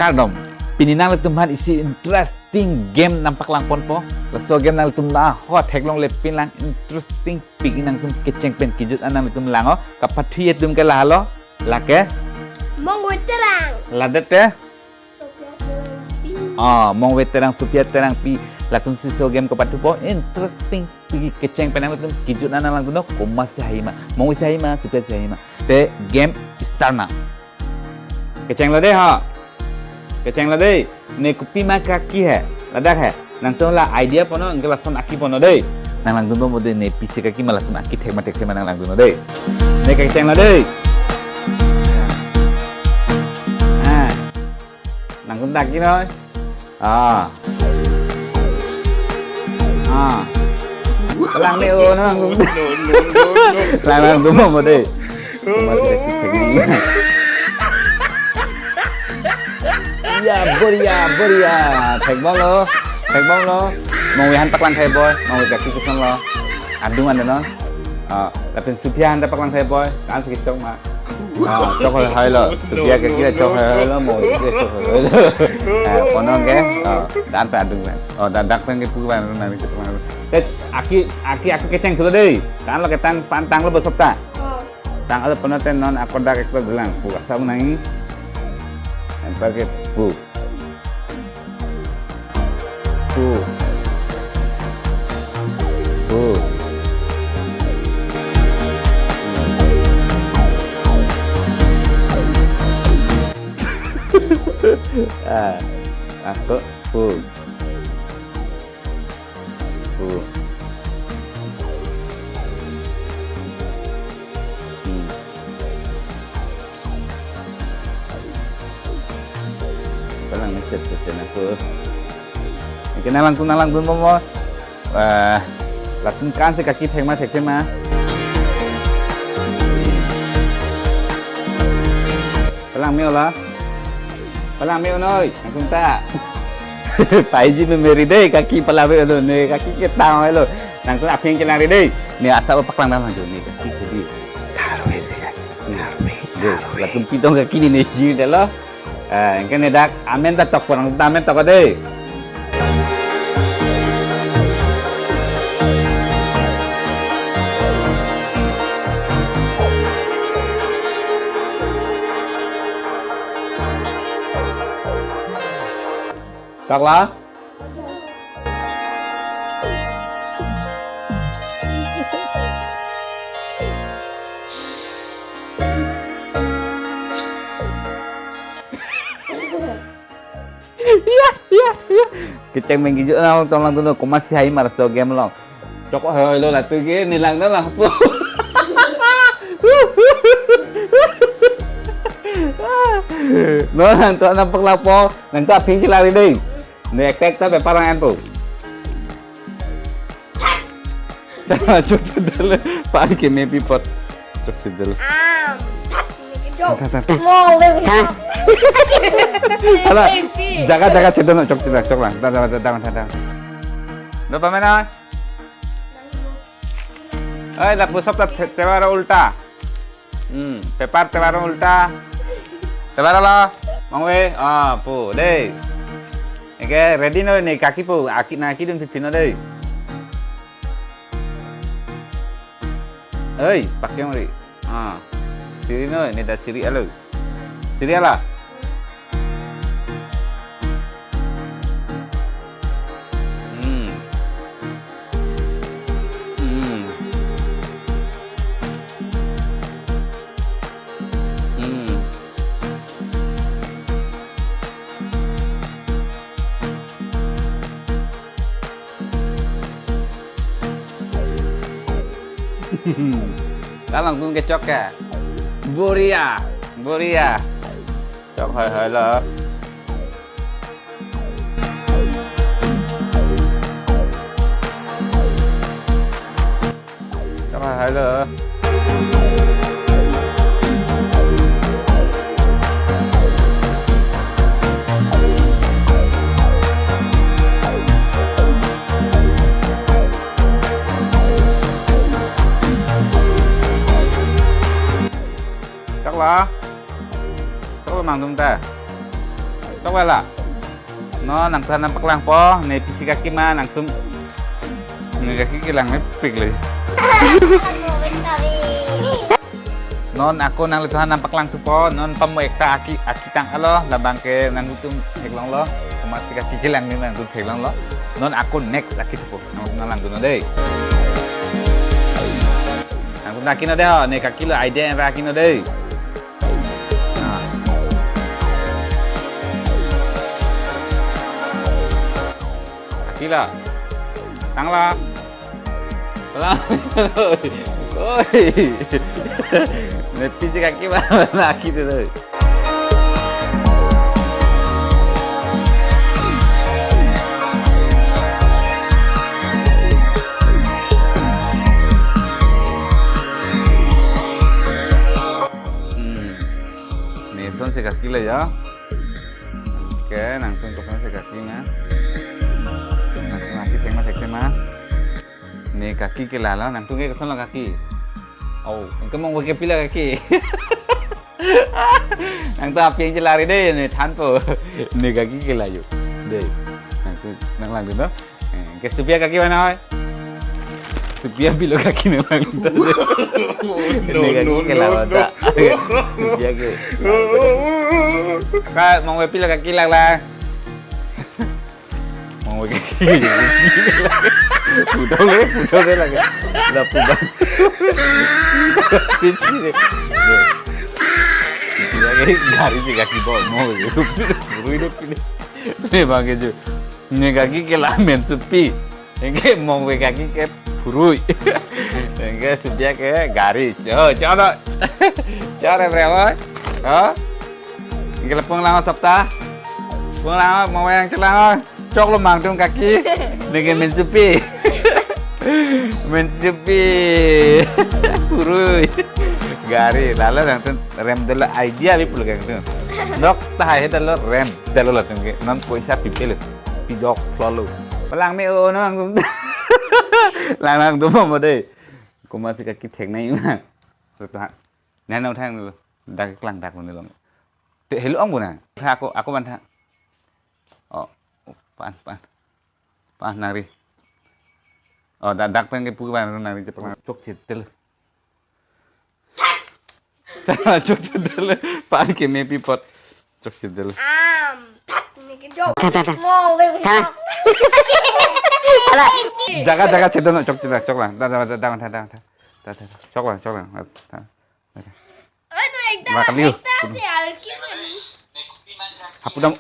kardom. Pininang letumhan isi interesting game nampak langpon po. Leso game nang letum na hot heklong lepin lang interesting piginang tum keceng pen kijut anang letum lango kapathiye tum ke lahalo lake mong weterang ladet te mong weterang supia terang pi latum siso game kapatu po interesting pigi keceng penang letum kijut anang lang tuno komas sahima mong sahima supia sahima te game start na keceng lo de ha keceng lo de ne kupi ma kaki hai ladak hai nang tu lah idea pono ngelasan aki pono deh nang lang tu mode ne pisi kaki malah tu aki tek nang lang tu deh ne keceng lah deh nang tu taki noi lang ne o nang tu lang tu mode ya beria tek bolo mau wihan paklan saya boy mau kaki kusan lo adung anda no tapi supian anda paklan saya boy kan sedikit cok mak cok hai lo supia kaki cok hai lo mau cok hai lo konon ke dan pe adung kan dan dak pen ke puan nanti kita mana aki keceng sudah deh kan lo ketan pantang lo besok tak tang ada penonton non aku dak ekor bilang puasa menangi pakai bu aku bu Palang ngeset aku. Nalang tu mo. Latun kan se kaki thek ma. Palang meo lah. Palang meo noi. Nang ta. Paiji me meri deh kaki palang meo lo ne kaki ke tang lo. Nang tu apeng ke lang deh. Ni asal paklang dalam jo ni kaki jadi. Taruh se kaki. Latun pitong kaki ni ji dah lo. Kan dak amen tak tok porang amen tok deh. Cok lah. Iya. Keceng menggijut lang tolong tuno ko masih hay mar so game long. Cok hoy lo lah tu ge nilang na lang po. No nang to nampak lapo, nang to aping cilari deh. Nek tek ta parang anpo. Cok sedel pak ke me pipot. Cok sedel. Alah, jaga cedon cok lang. Tang. No pamena. Ay, la pusap ta tewara ulta. Pepar tewara ulta. Tewara la. Mangwe, pu, deh. Oke, ready no nih kaki pu, aki dun pipino deh. Oi, pakai mari. Siri no, ini dah siri alo. Siri ala. Kan langsung kecok ya. Boria. Cok hai lo. Cok hai lo. Cok lo mang tung ta. Coba lah. No, nang tuhan nampak lang po. Nih pisi kaki mah nang tum. Nih kaki kilang pik lagi. Non aku nang tuhan nampak lang po. Non pamu ekta aki tang alo labang ke nang tum heglong lo. Kumasi kaki kilang ni nang tum heglong lo. Non aku next aki po. Nang lang tuh deh. Nang tum kaki no deh. Nih kaki lo idea yang kaki no deh. Gila, tanglah, pelan, oi, nepi si kaki mana lagi tu tu. Ni son si kaki le ya, oke, langsung ke si kaki na. Kaki tengah mah, nih kaki ke lala, nang tunggu kesana kaki. Oh, engkau mau pakai pila kaki. Nang tu api yang celari deh, nih tanpa, nih kaki ke layu, deh. Nang tu nang lang tu, ke supia kaki mana? Supia bilo kaki nang lang tu. Nih kaki ke lala tak, supia ke. Kau mau pakai pila kaki lah. Mau kaki putol deh lagi udah pudar lagi garis di kaki bawah mau hidup ini nih bang keju nih kaki ke lamen sepi yang mau kaki ke burui yang sedia ke garis coba berapa ini pengalaman sabta pengalaman mau yang celang cok lo mangtung kaki dengan mencupi purui gari lalu nanti rem dulu idea bi puluh gitu dok tahay dulu rem dulu lah tunggu non poisa pipil pijok lalu pelang me oh nang lang tuh mau deh aku masih kaki teknik mah setelah nano thang dulu dak kelang dak dulu long hello ang buna aku bantah oh pan nari oh dak pengen pukulan nari cepat cok cetel cok cetel pan ke mepi pot cok cetel Ini jok. Mau jaga cetel cok cetel cok lah cok lah Ano, Makan yuk. si Alki. Hapudam